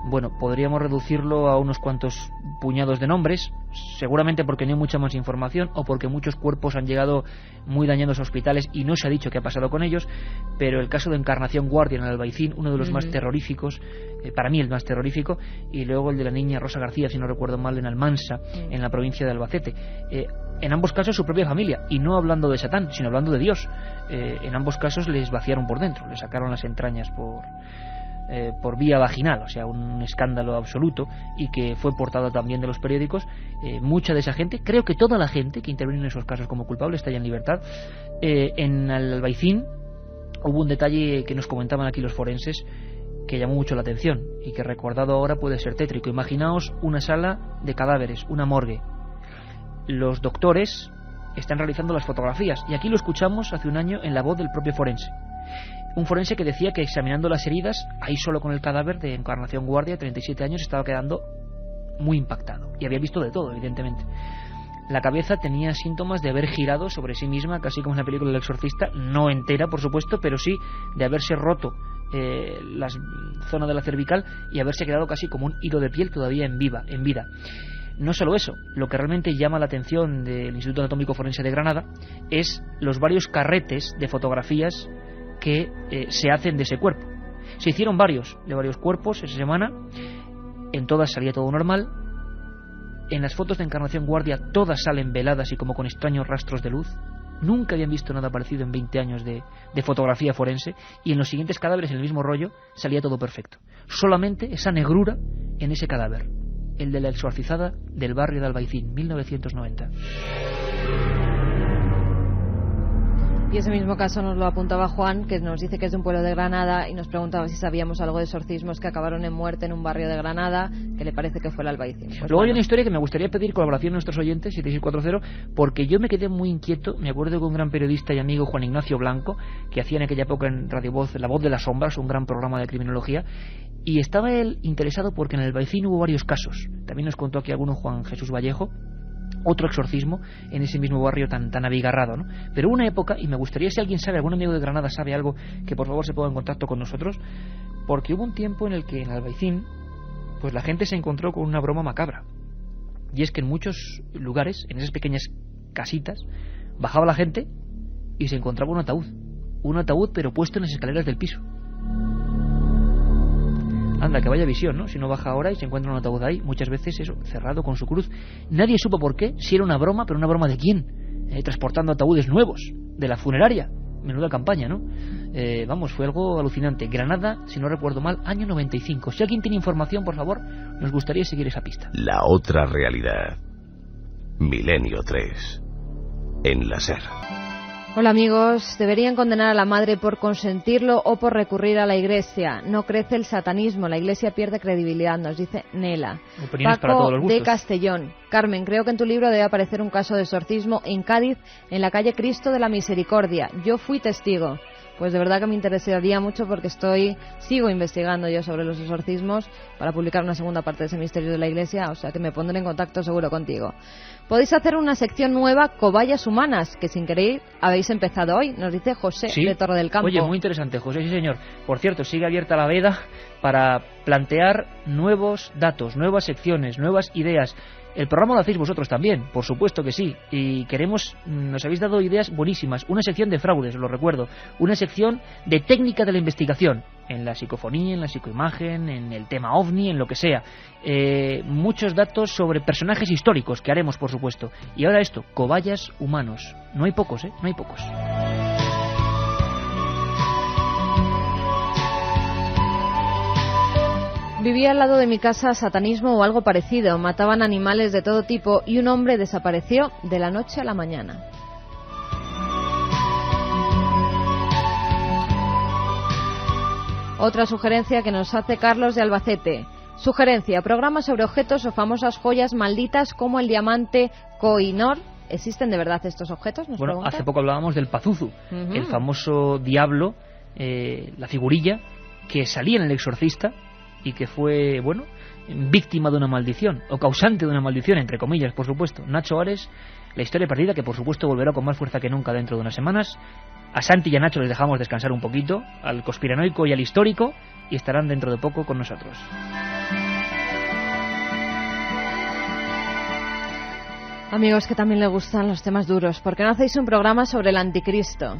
Bueno, podríamos reducirlo a unos cuantos puñados de nombres, seguramente porque no hay mucha más información o porque muchos cuerpos han llegado muy dañados a hospitales y no se ha dicho qué ha pasado con ellos, pero el caso de Encarnación Guardia en el Albaicín, uno de los más terroríficos, para mí el más terrorífico, y luego el de la niña Rosa García, si no recuerdo mal, en Almansa, en la provincia de Albacete. En ambos casos su propia familia, y no hablando de Satán, sino hablando de Dios. En ambos casos les vaciaron por dentro, les sacaron las entrañas por vía vaginal, o sea, un escándalo absoluto, y que fue portada también de los periódicos. Mucha de esa gente, creo que toda la gente que intervino en esos casos como culpable está ya en libertad. En el Albaicín hubo un detalle que nos comentaban aquí los forenses que llamó mucho la atención y que recordado ahora puede ser tétrico. Imaginaos una sala de cadáveres, una morgue. Los doctores están realizando las fotografías, y aquí lo escuchamos hace un año en la voz del propio forense. Un forense que decía que examinando las heridas, ahí solo con el cadáver de Encarnación Guardia, 37 años, estaba quedando muy impactado. Y había visto de todo, evidentemente. La cabeza tenía síntomas de haber girado sobre sí misma, casi como en la película El Exorcista, no entera, por supuesto, pero sí de haberse roto la zona de la cervical y haberse quedado casi como un hilo de piel todavía en vida. No solo eso, lo que realmente llama la atención del Instituto Anatómico Forense de Granada es los varios carretes de fotografías que se hacen de ese cuerpo. Se hicieron de varios cuerpos esa semana. En todas salía todo normal. En las fotos de Encarnación Guardia todas salen veladas y como con extraños rastros de luz. Nunca habían visto nada parecido en 20 años de fotografía forense. Y en los siguientes cadáveres, en el mismo rollo, salía todo perfecto. Solamente esa negrura en ese cadáver, el de la exorcizada del barrio de Albaicín, 1990. Y ese mismo caso nos lo apuntaba Juan, que nos dice que es de un pueblo de Granada y nos preguntaba si sabíamos algo de exorcismos que acabaron en muerte en un barrio de Granada, que le parece que fue el Albaicín. Pues luego hay una historia que me gustaría pedir colaboración a nuestros oyentes, 7640, porque yo me quedé muy inquieto. Me acuerdo que un gran periodista y amigo, Juan Ignacio Blanco, que hacía en aquella época en Radio Voz La Voz de las Sombras, un gran programa de criminología, y estaba él interesado porque en el Albaicín hubo varios casos. También nos contó aquí alguno Juan Jesús Vallejo, otro exorcismo en ese mismo barrio tan abigarrado, ¿no? Pero hubo una época, y me gustaría, si alguien sabe, algún amigo de Granada sabe algo, que por favor se ponga en contacto con nosotros, porque hubo un tiempo en el que en Albaicín pues la gente se encontró con una broma macabra, y es que en muchos lugares, en esas pequeñas casitas, bajaba la gente y se encontraba un ataúd pero puesto en las escaleras del piso. Anda, que vaya visión, ¿no? Si no baja ahora y se encuentra un ataúd ahí, muchas veces eso, cerrado con su cruz. Nadie supo por qué, si era una broma, pero una broma de quién. Transportando ataúdes nuevos, de la funeraria. Menuda campaña, ¿no? Vamos, fue algo alucinante. Granada, si no recuerdo mal, año 95. Si alguien tiene información, por favor, nos gustaría seguir esa pista. La otra realidad. Milenio 3. En la SER. Hola amigos, ¿deberían condenar a la madre por consentirlo o por recurrir a la Iglesia? No crece el satanismo, la Iglesia pierde credibilidad, nos dice Nela. Opiniones Paco para todos los gustos. de Castellón. Carmen, creo que en tu libro debe aparecer un caso de exorcismo en Cádiz, en la calle Cristo de la Misericordia. Yo fui testigo. Pues de verdad que me interesaría mucho porque sigo investigando yo sobre los exorcismos para publicar una segunda parte de ese misterio de la Iglesia, o sea que me pondré en contacto seguro contigo. Podéis hacer una sección nueva, Cobayas Humanas, que sin querer habéis empezado hoy, nos dice José de Torre del Campo. Oye, muy interesante, José, sí señor. Por cierto, sigue abierta la veda para plantear nuevos datos, nuevas secciones, nuevas ideas. El programa lo hacéis vosotros también, por supuesto que sí, y nos habéis dado ideas buenísimas. Una sección de fraudes, os lo recuerdo, una sección de técnica de la investigación, en la psicofonía, en la psicoimagen, en el tema OVNI, en lo que sea. Muchos datos sobre personajes históricos que haremos, por supuesto. Y ahora esto, cobayas humanos. No hay pocos, no hay pocos. Vivía al lado de mi casa satanismo o algo parecido. Mataban animales de todo tipo y un hombre desapareció de la noche a la mañana. Otra sugerencia que nos hace Carlos de Albacete. Sugerencia, programas sobre objetos o famosas joyas malditas como el diamante Koh-i-Noor. ¿Existen de verdad estos objetos? Bueno, hace poco hablábamos del Pazuzu, el famoso diablo, la figurilla que salía en El Exorcista y que fue, bueno, víctima de una maldición, o causante de una maldición, entre comillas, por supuesto. Nacho Ares, la historia perdida, que por supuesto volverá con más fuerza que nunca dentro de unas semanas. A Santi y a Nacho les dejamos descansar un poquito, al conspiranoico y al histórico, y estarán dentro de poco con nosotros. Amigos que también les gustan los temas duros, ¿por qué no hacéis un programa sobre el anticristo?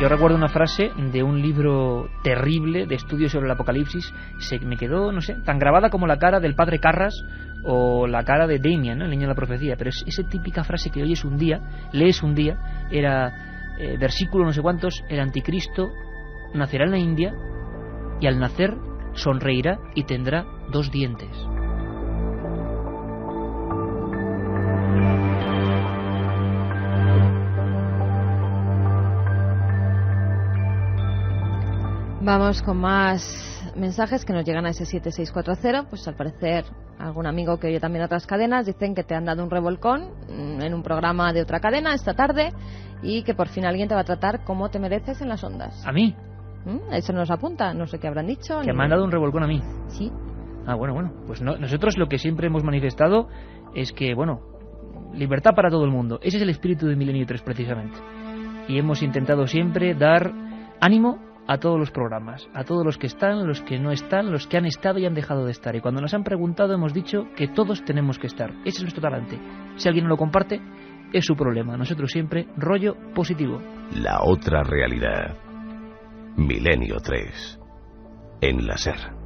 Yo recuerdo una frase de un libro terrible de estudios sobre el apocalipsis, me quedó, no sé, tan grabada como la cara del padre Carras o la cara de Damien, ¿no? El niño de la profecía, pero es esa típica frase que lees un día, era versículo no sé cuántos, el anticristo nacerá en la India y al nacer sonreirá y tendrá 2 dientes. Vamos con más mensajes que nos llegan a ese 7640. Pues al parecer algún amigo que oye también otras cadenas dicen que te han dado un revolcón en un programa de otra cadena esta tarde y que por fin alguien te va a tratar como te mereces en las ondas. ¿A mí? Eso nos apunta, no sé qué habrán dicho. ¿Que me han dado un revolcón a mí? Sí. Ah, bueno, pues nosotros lo que siempre hemos manifestado es que, bueno, libertad para todo el mundo. Ese es el espíritu de Milenio 3 precisamente. Y hemos intentado siempre dar ánimo a todos los programas, a todos los que están, los que no están, los que han estado y han dejado de estar. Y cuando nos han preguntado hemos dicho que todos tenemos que estar. Ese es nuestro talante. Si alguien no lo comparte, es su problema. Nosotros siempre rollo positivo. La otra realidad. Milenio 3. En la SER.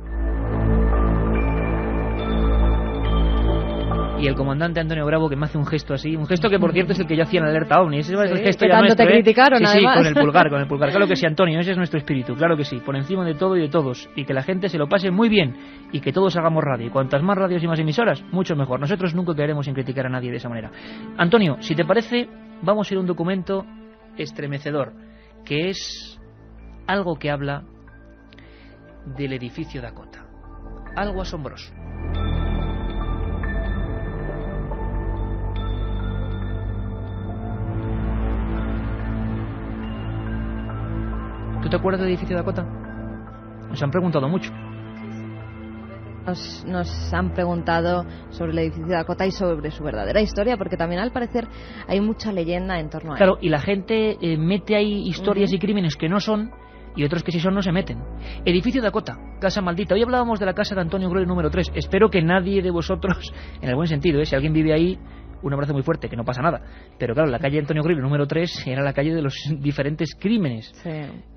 Y el comandante Antonio Bravo, que me hace un gesto así, un gesto que por cierto es el que yo hacía en la alerta OVNI. Ese es el gesto que ya tanto nuestro, te criticaron, sí, además. Sí, con el pulgar, claro que sí, Antonio, ese es nuestro espíritu, claro que sí, por encima de todo y de todos, y que la gente se lo pase muy bien, y que todos hagamos radio, y cuantas más radios y más emisoras, mucho mejor. Nosotros nunca queremos sin criticar a nadie de esa manera. Antonio, si te parece, vamos a ir a un documento estremecedor, que es algo que habla del edificio Dakota, algo asombroso. ¿Tú te acuerdas del edificio Dakota? Nos han preguntado mucho. Nos han preguntado sobre el edificio Dakota y sobre su verdadera historia, porque también al parecer hay mucha leyenda en torno a él. Claro, y la gente mete ahí historias y crímenes que no son, y otros que sí son no se meten. Edificio Dakota, casa maldita. Hoy hablábamos de la casa de Antonio Groy número 3. Espero que nadie de vosotros, en el buen sentido, si alguien vive ahí, un abrazo muy fuerte, que no pasa nada. Pero claro, la calle Antonio Groy número 3 era la calle de los diferentes crímenes. Sí.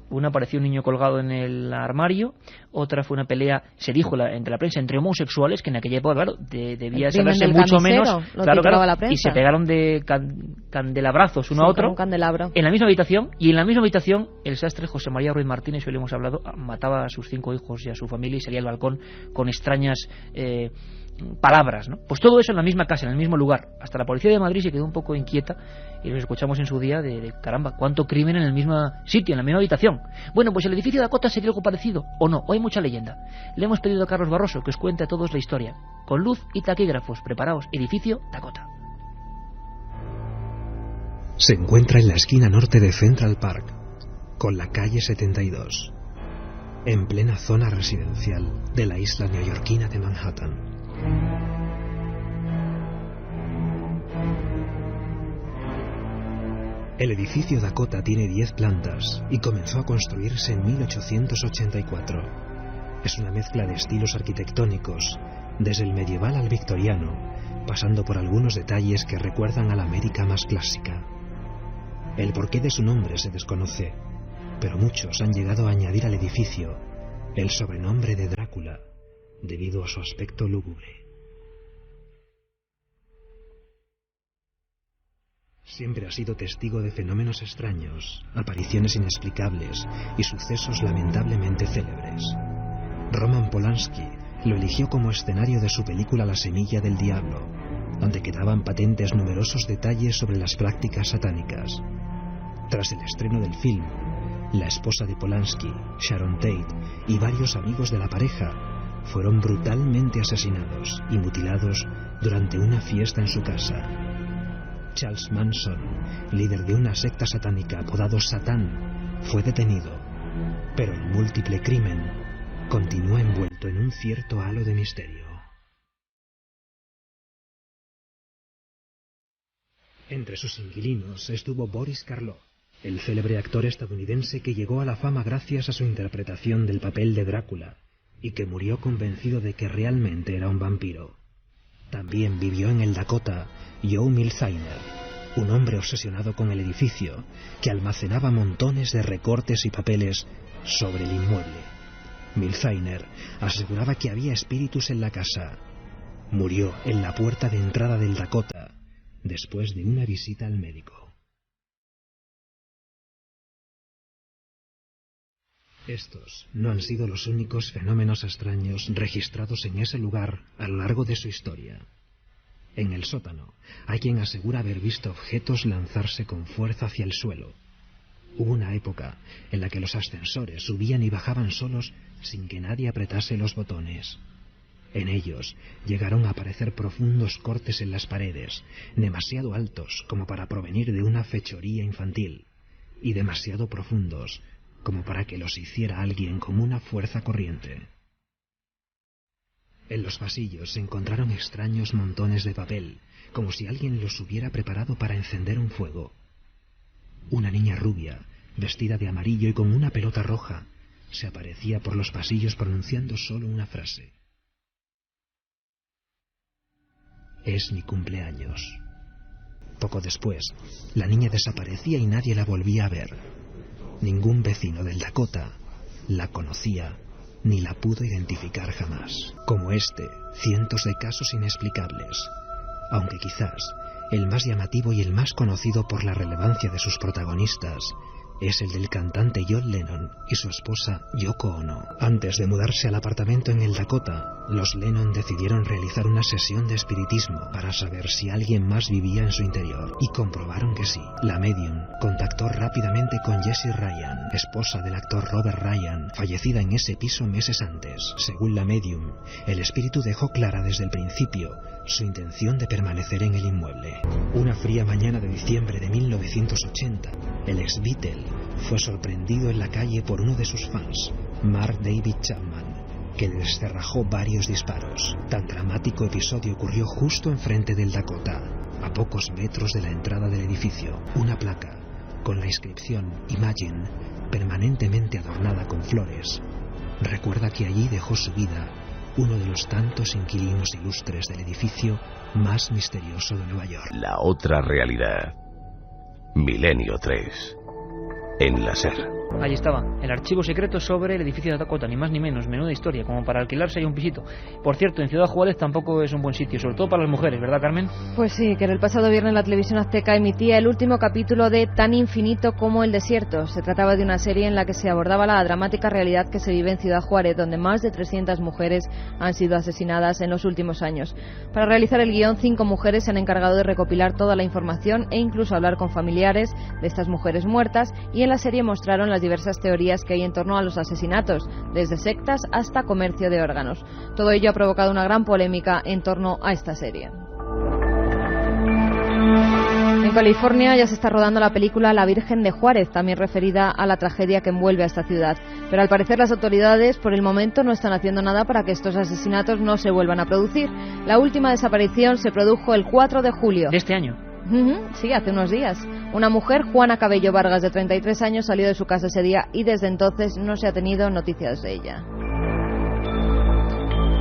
Una apareció un niño colgado en el armario, otra fue una pelea, se dijo entre la prensa, entre homosexuales, que en aquella época, claro, debía saberse mucho menos. Claro, y se pegaron de candelabrazos uno a otro. Un candelabro. En la misma habitación, y en la misma habitación, el sastre José María Ruiz Martínez, hoy le hemos hablado, mataba a sus 5 hijos y a su familia y salía al balcón con extrañas palabras, ¿no? Pues todo eso en la misma casa, en el mismo lugar. Hasta la policía de Madrid se quedó un poco inquieta y lo escuchamos en su día de caramba, cuánto crimen en el mismo sitio, en la misma habitación. Bueno, pues el edificio Dakota sería algo parecido, o no, o hay mucha leyenda. Le hemos pedido a Carlos Barroso que os cuente a todos la historia. Con luz y taquígrafos, preparaos, edificio Dakota. Se encuentra en la esquina norte de Central Park, con la calle 72, en plena zona residencial de la isla neoyorquina de Manhattan. El edificio Dakota tiene 10 plantas y comenzó a construirse en 1884. Es una mezcla de estilos arquitectónicos, desde el medieval al victoriano, pasando por algunos detalles que recuerdan a la América más clásica. El porqué de su nombre se desconoce, pero muchos han llegado a añadir al edificio el sobrenombre de Drácula, debido a su aspecto lúgubre. Siempre ha sido testigo de fenómenos extraños, apariciones inexplicables y sucesos lamentablemente célebres. Roman Polanski lo eligió como escenario de su película La semilla del diablo, donde quedaban patentes numerosos detalles sobre las prácticas satánicas. Tras el estreno del film, la esposa de Polanski, Sharon Tate, y varios amigos de la pareja fueron brutalmente asesinados y mutilados durante una fiesta en su casa. Charles Manson, líder de una secta satánica apodado Satán, fue detenido, pero el múltiple crimen continúa envuelto en un cierto halo de misterio. Entre sus inquilinos estuvo Boris Karloff, el célebre actor estadounidense que llegó a la fama gracias a su interpretación del papel de Drácula y que murió convencido de que realmente era un vampiro. También vivió en el Dakota Joe Milziner, un hombre obsesionado con el edificio que almacenaba montones de recortes y papeles sobre el inmueble. Milziner aseguraba que había espíritus en la casa. Murió en la puerta de entrada del Dakota después de una visita al médico. Estos no han sido los únicos fenómenos extraños registrados en ese lugar a lo largo de su historia. En el sótano hay quien asegura haber visto objetos lanzarse con fuerza hacia el suelo. Hubo una época en la que los ascensores subían y bajaban solos sin que nadie apretase los botones. En ellos llegaron a aparecer profundos cortes en las paredes, demasiado altos como para provenir de una fechoría infantil, y demasiado profundos como para que los hiciera alguien con una fuerza corriente. En los pasillos se encontraron extraños montones de papel, como si alguien los hubiera preparado para encender un fuego. Una niña rubia, vestida de amarillo y con una pelota roja, se aparecía por los pasillos pronunciando solo una frase: «Es mi cumpleaños». Poco después, la niña desaparecía y nadie la volvía a ver. Ningún vecino del Dakota la conocía ni la pudo identificar jamás. Como cientos de casos inexplicables, aunque quizás el más llamativo y el más conocido por la relevancia de sus protagonistas es el del cantante John Lennon y su esposa Yoko Ono. Antes de mudarse al apartamento en el Dakota, los Lennon decidieron realizar una sesión de espiritismo para saber si alguien más vivía en su interior, y comprobaron que sí. La medium contactó rápidamente con Jessie Ryan, esposa del actor Robert Ryan, fallecida en ese piso meses antes. Según la medium, el espíritu dejó clara desde el principio su intención de permanecer en el inmueble. Una fría mañana de diciembre de 1980, el ex-Beatle fue sorprendido en la calle por uno de sus fans, Mark David Chapman, que le descerrajó varios disparos. Tan dramático episodio ocurrió justo enfrente del Dakota, a pocos metros de la entrada del edificio. Una placa con la inscripción Imagine, permanentemente adornada con flores, recuerda que allí dejó su vida uno de los tantos inquilinos ilustres del edificio más misterioso de Nueva York. La otra realidad. Milenio 3. En la SER. Ahí estaba, el archivo secreto sobre el edificio de Dakota, ni más ni menos, menuda historia, como para alquilarse ahí un pisito. Por cierto, en Ciudad Juárez tampoco es un buen sitio, sobre todo para las mujeres, ¿verdad, Carmen? Pues sí, que el pasado viernes la televisión azteca emitía el último capítulo de Tan infinito como el desierto. Se trataba de una serie en la que se abordaba la dramática realidad que se vive en Ciudad Juárez, donde más de 300 mujeres han sido asesinadas en los últimos años. Para realizar el guión, 5 mujeres se han encargado de recopilar toda la información e incluso hablar con familiares de estas mujeres muertas, y en la serie mostraron las diversas teorías que hay en torno a los asesinatos, desde sectas hasta comercio de órganos. Todo ello ha provocado una gran polémica en torno a esta serie. En California ya se está rodando la película La Virgen de Juárez, también referida a la tragedia que envuelve a esta ciudad. Pero al parecer las autoridades por el momento no están haciendo nada para que estos asesinatos no se vuelvan a producir. La última desaparición se produjo el 4 de julio. ¿De este año? Sí, hace unos días. Una mujer, Juana Cabello Vargas, de 33 años, salió de su casa ese día y desde entonces no se ha tenido noticias de ella.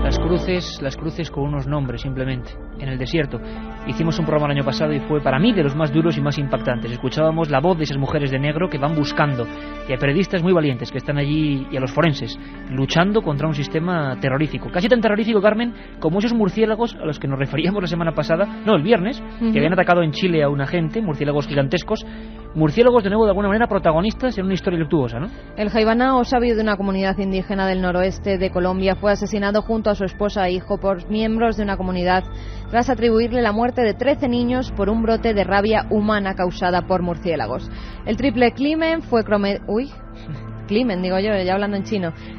Las cruces con unos nombres, simplemente, en el desierto. Hicimos un programa el año pasado y fue para mí de los más duros y más impactantes. Escuchábamos la voz de esas mujeres de negro que van buscando, y a periodistas muy valientes que están allí, y a los forenses, luchando contra un sistema terrorífico. Casi tan terrorífico, Carmen, como esos murciélagos a los que nos referíamos la semana pasada, no, el viernes, que habían atacado en Chile a una gente, murciélagos gigantescos. Murciélagos, de nuevo, de alguna manera, protagonistas en una historia luctuosa, ¿no? El jaibaná, o sabio de una comunidad indígena del noroeste de Colombia, fue asesinado junto a su esposa e hijo por miembros de una comunidad tras atribuirle la muerte de 13 niños por un brote de rabia humana causada por murciélagos. El triple crimen fue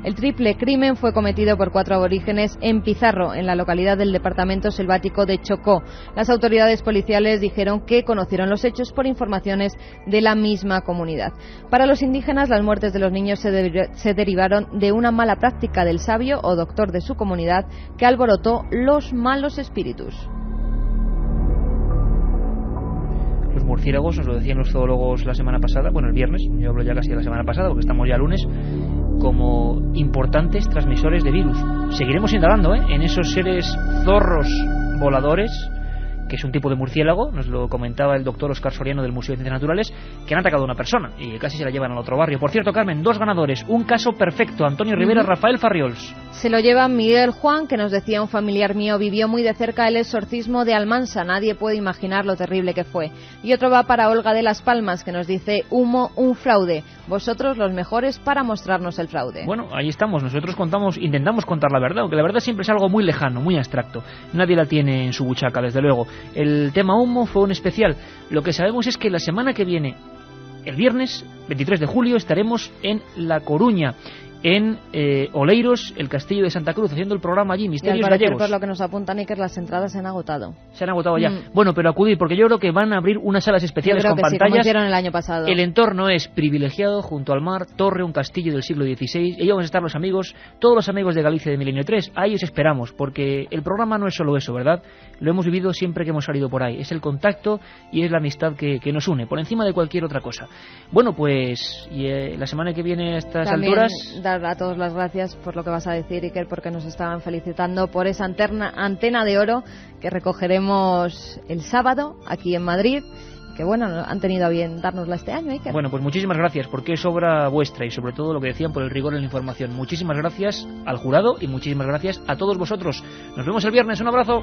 El triple crimen fue cometido por 4 aborígenes en Pizarro, en la localidad del departamento selvático de Chocó. Las autoridades policiales dijeron que conocieron los hechos por informaciones de la misma comunidad. Para los indígenas, las muertes de los niños se derivaron de una mala práctica del sabio o doctor de su comunidad que alborotó los malos espíritus. Los murciélagos, nos lo decían los zoólogos la semana pasada, bueno, el viernes, yo hablo ya casi de la semana pasada porque estamos ya lunes, como importantes transmisores de virus. Seguiremos indagando en esos seres zorros voladores, que es un tipo de murciélago, nos lo comentaba el doctor Óscar Soriano del Museo de Ciencias Naturales, que han atacado a una persona y casi se la llevan al otro barrio. Por cierto, Carmen, 2 ganadores, un caso perfecto, Antonio Rivera, Rafael Farriols. Se lo lleva Miguel Juan, que nos decía: un familiar mío vivió muy de cerca el exorcismo de Almansa, nadie puede imaginar lo terrible que fue. Y otro va para Olga de Las Palmas, que nos dice: humo, un fraude, vosotros los mejores para mostrarnos el fraude. Bueno, ahí estamos, nosotros intentamos contar la verdad, aunque la verdad siempre es algo muy lejano, muy abstracto, nadie la tiene en su buchaca, desde luego. El tema humo fue un especial. Lo que sabemos es que la semana que viene, el viernes 23 de julio, estaremos en La Coruña, en Oleiros, el Castillo de Santa Cruz, haciendo el programa allí, Misterios Gallegos. Por lo que nos apuntan, Iker, las entradas se han agotado. Se han agotado ya. Bueno, pero acudir, porque yo creo que van a abrir unas salas especiales con pantallas. Sí, como hicieron el año pasado. El entorno es privilegiado, junto al mar, torre, un castillo del siglo XVI. Ahí van a estar los amigos, todos los amigos de Galicia de Milenio 3. Ahí os esperamos, porque el programa no es solo eso, ¿verdad? Lo hemos vivido siempre que hemos salido por ahí. Es el contacto y es la amistad que nos une, por encima de cualquier otra cosa. Bueno, pues la semana que viene a estas alturas... Dar a todos las gracias por lo que vas a decir, Iker, porque nos estaban felicitando por esa antena de oro que recogeremos el sábado aquí en Madrid, que bueno, han tenido a bien dárnosla este año, Iker. Bueno, pues muchísimas gracias, porque es obra vuestra y sobre todo lo que decían por el rigor en la información. Muchísimas gracias al jurado y muchísimas gracias a todos vosotros. Nos vemos el viernes, un abrazo.